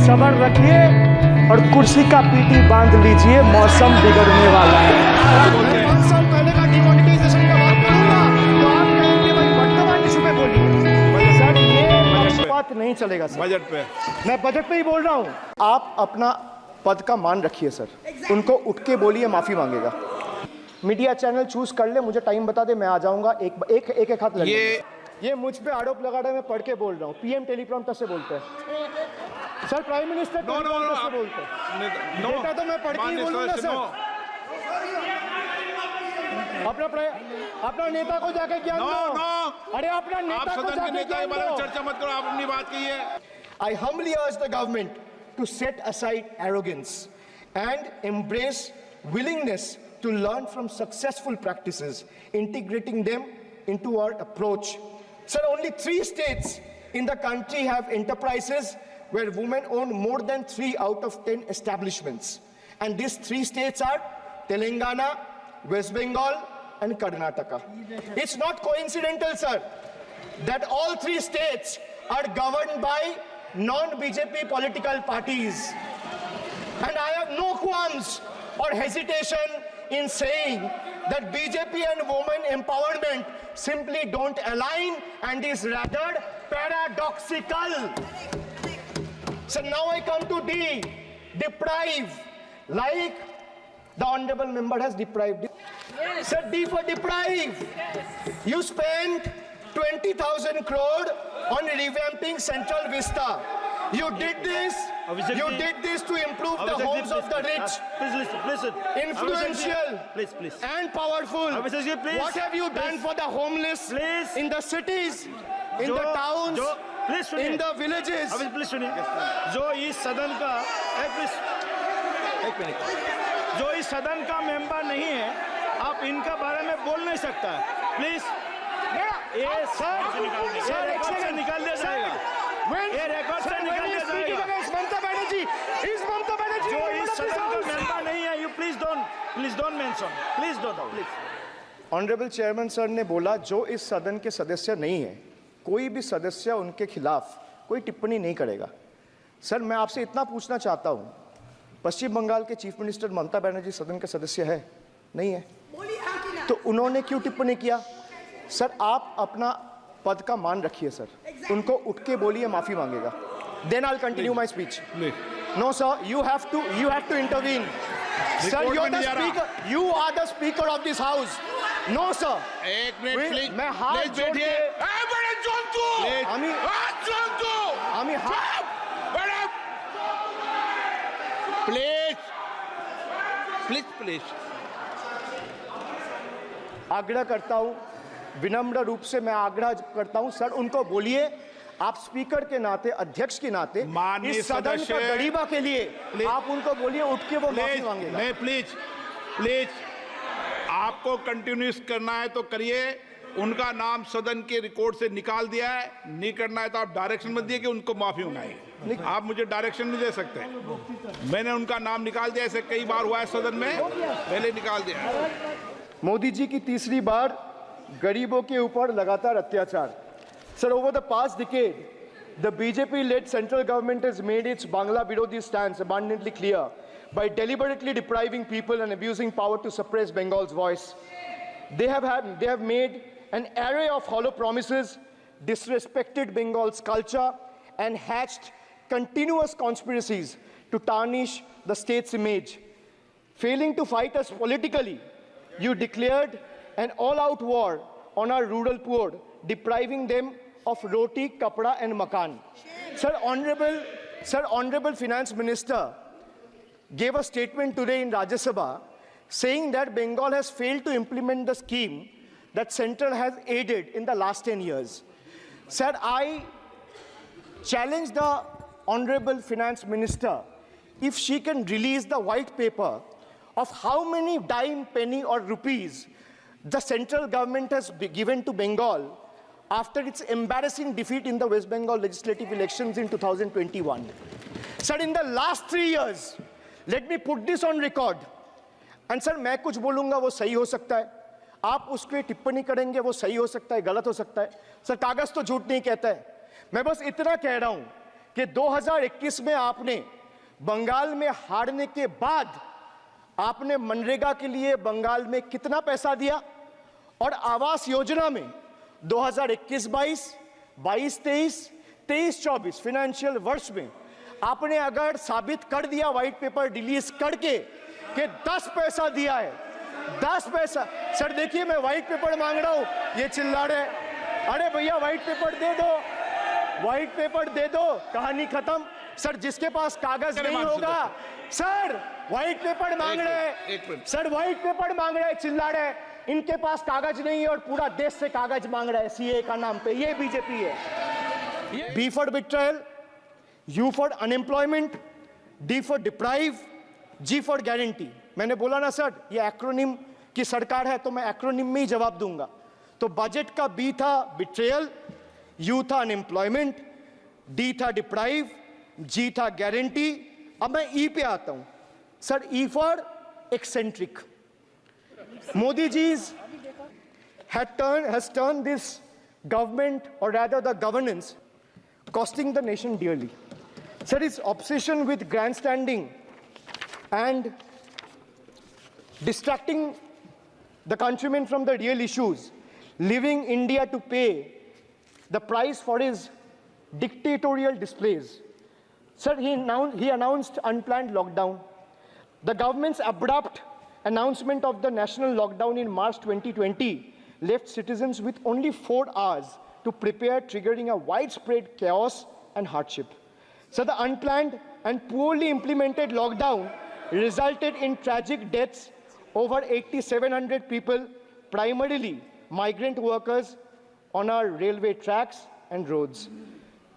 सब्र रखिए और कुर्सी का पीटी बांध लीजिए, मौसम बिगड़ने वाला है। 5 साल पहले का डिमोनेटाइजेशन का बात करूंगा तो आप कहेंगे भाई वर्तमान इशू में बोलिए। सर ये बात नहीं चलेगा सर। बजट पे मैं बजट पे ही बोल रहा हूँ। आप अपना पद का मान रखिए सर। उनको उठ के बोलिए माफी मांगेगा। मीडिया चैनल चूज कर ले, मुझे टाइम बता दे, मैं आ जाऊंगा। एक हाथ लगे। ये मुझ पे आरोप लगा रहे हैं, मैं पढ़ के बोल रहा हूँ। पीएम टेलीप्रॉम्प्टर से बोलते हैं सर, प्राइम मिनिस्टर टेलीप्रॉम्प्टर से बोलते हैं। बेटा तो मैं पढ़ के ही बोलूंगा सर। अपना नेता को जाके ज्ञान दो। अरे अपना नेता को जाके ज्ञान दो। चर्चा मत करो, आप अपनी बात कीजिए। I humbly urge the government to set aside arrogance and embrace willingness to learn from successful practices, integrating them into our approach. Sir, only 3 states in the country have enterprises where women own more than 3 out of 10 establishments. And these 3 states are Telangana, West Bengal, and Karnataka. It's not coincidental, sir, that all 3 states are governed by non-BJP political parties. And I have no qualms or hesitation in saying that BJP and women empowerment simply don't align and is rather paradoxical. So now I come to D, deprive, like the honorable member has deprived. Sir, D for deprive. You spent 20,000 crore on revamping Central Vista. You did this. You did this to improve the homes of the rich. Please listen. Influential. Please. And powerful. Please. What have you done for the homeless? Please. In the cities, in the towns, please in the villages. Please सुनिए। जो इस सदन का एक minute, जो इस सदन का मेंबर नहीं है, आप इनका बारे में बोल नहीं सकता है। प्लीज ये सर रिकॉर्ड से निकाल दिया जाएगा। ये रिकॉर्ड से निकाल दिया जाएगा। ममता बनर्जी जो इस सदन का मेंबर नहीं है, you please don't mention, please don't. Honourable chairman sir ने बोला जो इस सदन के सदस्य नहीं है, कोई भी सदस्य उनके खिलाफ कोई टिप्पणी नहीं करेगा। सर मैं आपसे इतना पूछना चाहता हूं, पश्चिम बंगाल के चीफ मिनिस्टर ममता बनर्जी सदन के सदस्य है? नहीं है, तो उन्होंने क्यों टिप्पणी किया? सर आप अपना पद का मान रखिए सर। उनको उठ के बोलिए माफी मांगेगा। Then I will continue my speech. No sir, you have to intervene. Sir, you're the speaker. You are the speaker of this house. No sir. एक मिनट प्लीज। मैं हाथ जोड़ के प्लीज आग्रह करता हूं, विनम्र रूप से मैं आग्रह करता हूं सर, उनको बोलिए आप स्पीकर के नाते, अध्यक्ष के नाते इस सदन का गरिमा के लिए आप उनको बोलिए उठ के वो माफी मांगेगा। नहीं प्लीज आपको कंटिन्यूस करना है तो करिए। उनका नाम सदन के रिकॉर्ड से निकाल दिया है, नहीं करना है तो आप डायरेक्शन मत दिए कि उनको माफी मंगाए। आप मुझे डायरेक्शन नहीं दे सकते। मैंने उनका नाम निकाल दिया, ऐसे कई बार हुआ है सदन में, पहले निकाल दिया। मोदी जी की तीसरी बार गरीबों के ऊपर लगातार अत्याचार। Sir, over the past decade, the BJP-led central government has made its Bangla Birodhi stance abundantly clear by deliberately depriving people and abusing power to suppress Bengal's voice. They have made an array of hollow promises, disrespected Bengal's culture, and hatched continuous conspiracies to tarnish the state's image. Failing to fight us politically, you declared an all-out war on our rural poor, depriving them of roti, kapda, and makan. Sir, Honorable Finance Minister gave a statement today in Rajya Sabha saying that Bengal has failed to implement the scheme that Central has aided in the last 10 years. Sir, I challenge the Honorable Finance Minister if she can release the white paper of how many dime, penny, or rupees the central government has given to Bengal after its embarrassing defeat in the West Bengal legislative elections in 2021. Sir, in the last 3 years, let me put this on record. And sir, मैं कुछ बोलूँगा वो सही हो सकता है, आप उसके टिप्पणी करेंगे वो सही हो सकता है, गलत हो सकता है। सर, कागज तो झूठ नहीं कहता है। मैं बस इतना कह रहा हूँ कि 2021 में आपने बंगाल में हारने के बाद आपने मनरेगा के लिए बंगाल में कितना पैसा दिया, और आवास योजना में 2021-22, 22-23, 23-24 फाइनेंशियल वर्ष में आपने अगर साबित कर दिया व्हाइट पेपर रिलीज करके कि 10 पैसा दिया है, 10 पैसा। सर देखिए, मैं व्हाइट पेपर मांग रहा हूं, ये चिल्ला रहे, अरे भैया व्हाइट पेपर दे दो, व्हाइट पेपर दे दो, कहानी खत्म। सर जिसके पास कागज नहीं होगा, सर व्हाइट पेपर मांग रहे हैं, सर व्हाइट पेपर मांग रहे हैं, चिल्ला रहे, इनके पास कागज नहीं है और पूरा देश से कागज मांग रहा है सीए का नाम पे। ये बीजेपी है। B for betrayal, U for unemployment, D for deprive, G for guarantee. मैंने बोला ना सर, ये एक्रोनिम की सरकार है तो मैं एक्रोनिम में ही जवाब दूंगा। तो बजट का बी था बिट्रेयल, यू था अनएम्प्लॉयमेंट, डी था डिप्राइव, जी था गारंटी। अब मैं ई पे आता हूं sir, E for eccentric. Modi ji's has turned this government, or rather the governance, costing the nation dearly. Sir, his obsession with grandstanding and distracting the countrymen from the real issues, leaving India to pay the price for his dictatorial displays. Sir, he announced unplanned lockdown. The government's abrupt announcement of the national lockdown in March 2020 left citizens with only 4 hours to prepare, triggering a widespread chaos and hardship. So the unplanned and poorly implemented lockdown resulted in tragic deaths. Over 8,700 people, primarily migrant workers, on our railway tracks and roads.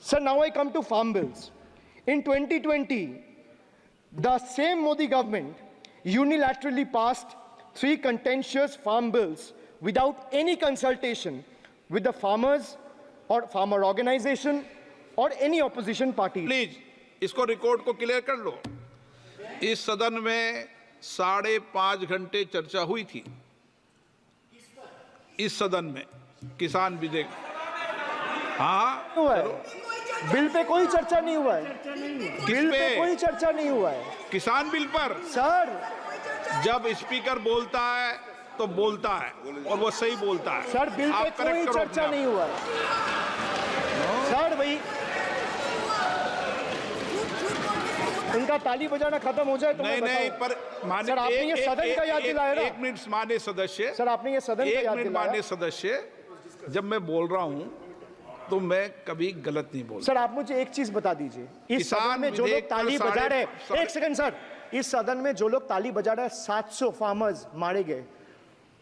So now I come to farm bills. In 2020, the same Modi government unilaterally passed 3 contentious farm bills without any consultation with the farmers or farmer organization or any opposition party. Please इसको record को clear कर लो। इस सदन में 5.5 घंटे चर्चा हुई थी, इस सदन में किसान विधेयक। हाँ हुआ है, बिल पे कोई चर्चा नहीं हुआ है, बिल पे कोई चर्चा नहीं हुआ है। किसान बिल पर सर जब स्पीकर बोलता है तो बोलता है और वो सही बोलता है। सर बिल पे कोई चर्चा नहीं हुआ है। सर भाई इनका ताली बजाना खत्म हो जाए तो नहीं पर माननीय सर आपने ये सदन का याद दिलाया ना। 1 मिनट माननीय सदस्य, सर आपने ये सदन का याद दिलाया। माननीय सदस्य, जब मैं बोल रहा हूं तो मैं कभी गलत नहीं बोलता। सर आप मुझे एक चीज बता दीजिए, इस सदन में जो लोग ताली बजा रहे हैं, एक सेकंड सर, इस सदन में जो लोग ताली बजा रहे हैं, 700 फार्मर्स मारे गए,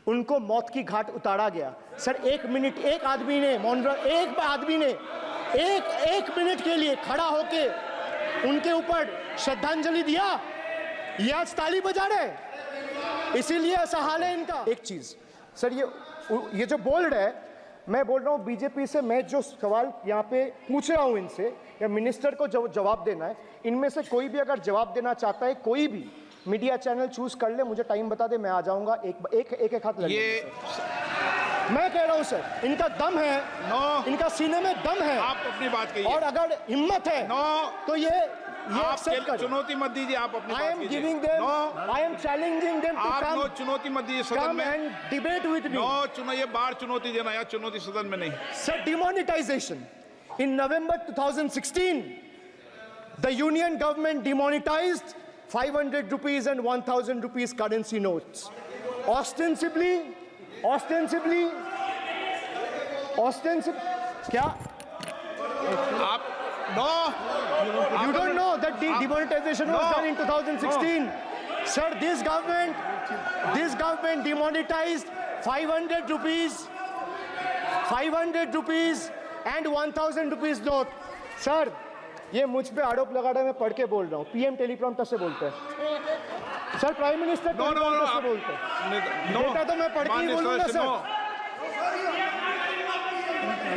उनको मौत की घाट उतारा गया। सर 1 मिनट, एक आदमी ने एक मिनट के लिए खड़ा होके उनके ऊपर श्रद्धांजलि दिया, ये आज ताली बजा रहे, इसीलिए ऐसा हाल है इनका। एक चीज सर, ये जो बोल रहे हैं, मैं बोल रहा हूँ बीजेपी से, मैं जो सवाल यहाँ पे पूछ रहा हूँ इनसे, या मिनिस्टर को जवाब देना है, इनमें से कोई भी अगर जवाब देना चाहता है, कोई भी मीडिया चैनल चूज कर ले, मुझे टाइम बता दे, मैं आ जाऊंगा। एक हाथ लगे। मैं कह रहा हूं सर, इनका दम है, इनका सीने में दम है, आप अपनी बात कहिए, और अगर हिम्मत है तो ये आप चुनौती मत दीजिए, आप अपनी बात कीजिए। I am challenging them to come, चुनौती मत दीजिए सदन में, and debate with me. ये बार चुनौती देना, या चुनौती सदन में नहीं। Sir, demonetization. In November 2016, the union government demonetized 500 rupees and 1,000 rupees currency notes. Ostensibly, क्या? आप You don't know that the demonetization was done in 2016. Sir, this government demonetized 500 rupees and 1,000 rupees note. Sir, ये मुझ पे आरोप लगा रहा है, मैं पढ़ के बोल रहा हूँ, पीएम टेलीप्रॉम्प्टर से बोलते हैं सर, प्राइम मिनिस्टर टेलीप्रॉम्प्टर से बोलते हैं। बेटा तो मैं पढ़ के ही बोलूंगा सर।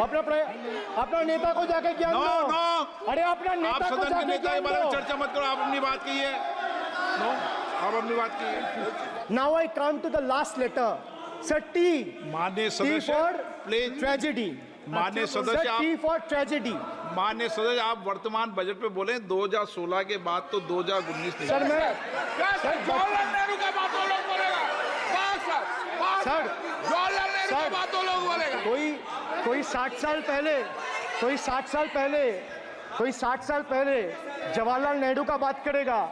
अपना नेता को जाके ज्ञान दो। अरे अपना नेता को जाके ज्ञान दो। चर्चा मत करो, आप अपनी बात कीजिए। आप अपनी बात कीजिए। Now I come to the last letter. Sir, T. माननीय T सदस्य, for tragedy. माननीय सदस्य, T for tragedy. माननीय सदस्य, आप वर्तमान बजट पे बोले 2016 के बाद तो 2019 नहीं। सर मैं जवाहरलाल नेहरू का बात वो लोग बोलेगा। सर जवाहरलाल नेहरू का बात वो लोग बोलेगा। कोई 60 साल पहले जवाहरलाल नेहरू का बात करेगा,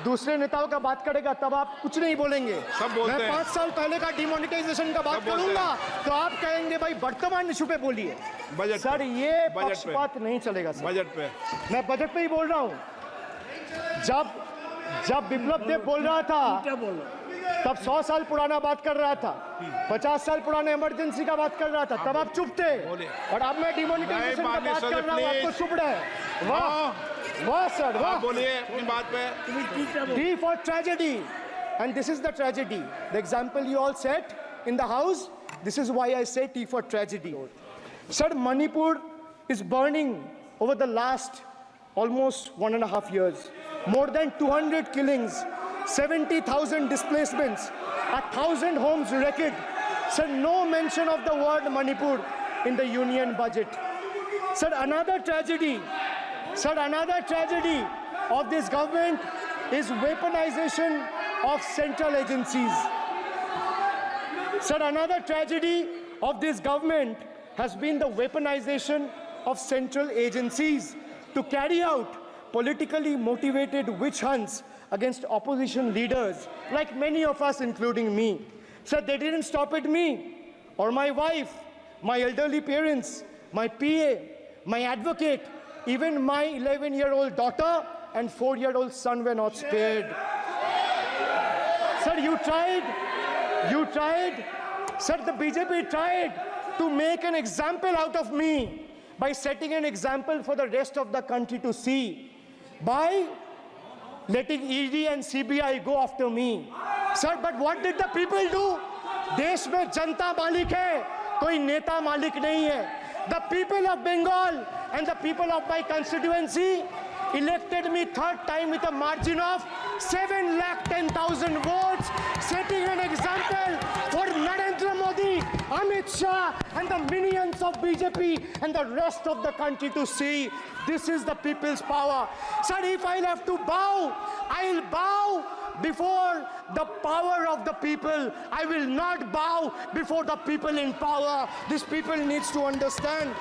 दूसरे नेताओं का बात करेगा, तब आप कुछ नहीं बोलेंगे। सब बोलते मैं हैं। 5 साल पहले का डिमोनेटाइजेशन का बात सब बोलते करूंगा तो आप कहेंगे भाई वर्तमान इशू पे बोलिए। बजट सर पे। ये बजट पे। पक्षपात नहीं चलेगा सर। बजट पे मैं बजट पे ही बोल रहा हूँ। जब बिप्लब देव बोल रहा था तब 100 साल पुराना बात कर रहा था, 50 साल पुराने इमरजेंसी का बात कर रहा था, तब आप चुप थे। और अब मैं डिमोनेटाइजेशन का बात कर रहा हूँ, आपको चुप रहे। वाह सर, वाह। बोलिए अपनी बात पे। D for tragedy, and this is the tragedy. The example you all set in the house, this is why I say T for tragedy. Sir, Manipur is burning over the last almost 1.5 years. More than 200 killings, 70,000 displacements, 1,000 homes wrecked. Sir, no mention of the word Manipur in the union budget. Sir, another tragedy of this government is weaponization of central agencies. Sir, another tragedy of this government has been the weaponization of central agencies to carry out politically motivated witch hunts against opposition leaders, like many of us, including me. Sir, they didn't stop at me or my wife, my elderly parents, my PA, my advocate, even my 11-year-old daughter and 4-year-old son were not spared. Sir, you tried. Sir, the BJP tried to make an example out of me by setting an example for the rest of the country to see, by letting ED and CBI go after me. Sir, but what did the people do? देश में जनता मालिक है, कोई नेता मालिक नहीं है. The people of Bengal and the people of my constituency elected me third time with a margin of 710,000 votes, setting an example for Narendra Modi, Amit Shah and the minions of BJP and the rest of the country to see. This is the people's power. Sir, if I'll have to bow, I'll bow before the power of the people. I will not bow before the people in power. This people needs to understand.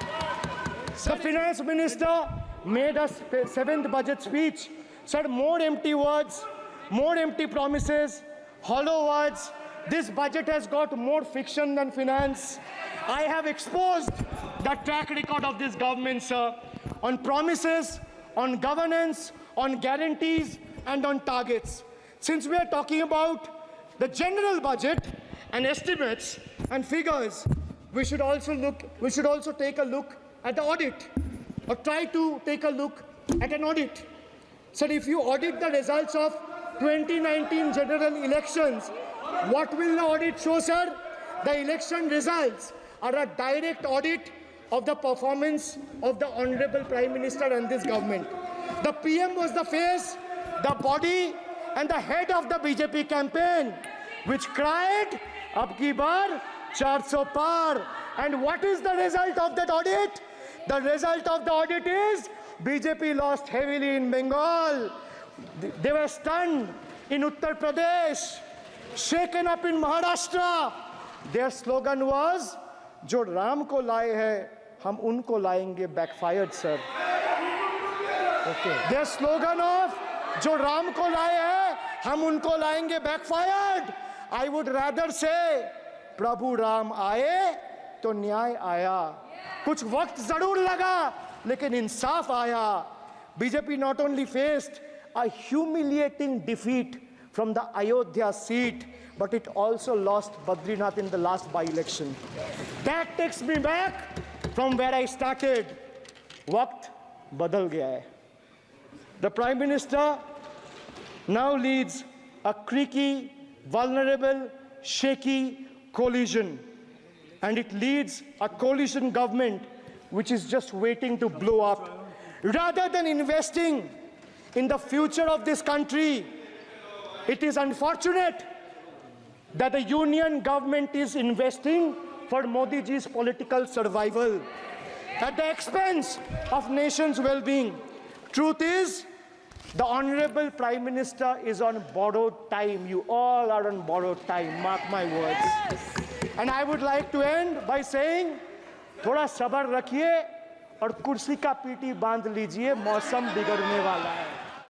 The finance minister made a 7th budget speech. Said more empty words, more empty promises, hollow words. This budget has got more fiction than finance. I have exposed the track record of this government, sir, on promises, on governance, on guarantees, and on targets. Since we are talking about the general budget and estimates and figures, we should also take a look at the audit, or try to take a look at an audit. So if you audit the results of 2019 general elections, what will the audit show, sir? The election results are a direct audit of the performance of the Honorable Prime Minister and this government. The PM was the face, the body, and the head of the BJP campaign, which cried, "Ab ki baar 400 par." And what is the result of that audit? The result of the audit is BJP lost heavily in Bengal. They were stunned in Uttar Pradesh, shaken up in Maharashtra. Their slogan was, "Jo Ram ko laaye hai, hum unko laayenge," backfired, sir. Okay. Their slogan of "Jo Ram ko laaye hai, hum unko laayenge," backfired. I would rather say, "Prabhu Ram aaye, to न्याय आया." कुछ वक्त जरूर लगा, लेकिन इंसाफ आया. BJP not only faced a humiliating defeat from the Ayodhya seat, but it also lost Badrinath in the last by-election. That takes me back from where I started. वक्त बदल गया है. The Prime Minister now leads a creaky, vulnerable, shaky coalition. And it leads a coalition government which is just waiting to blow up. Rather than investing in the future of this country, it is unfortunate that the union government is investing for Modi ji's political survival. at the expense of nation's well-being. Truth is, the Honorable Prime Minister is on borrowed time. You all are on borrowed time, mark my words. And I would like to end by saying, थोड़ा सब्र रखिए और कुर्सी का PT बांध लीजिए, मौसम बिगड़ने वाला है.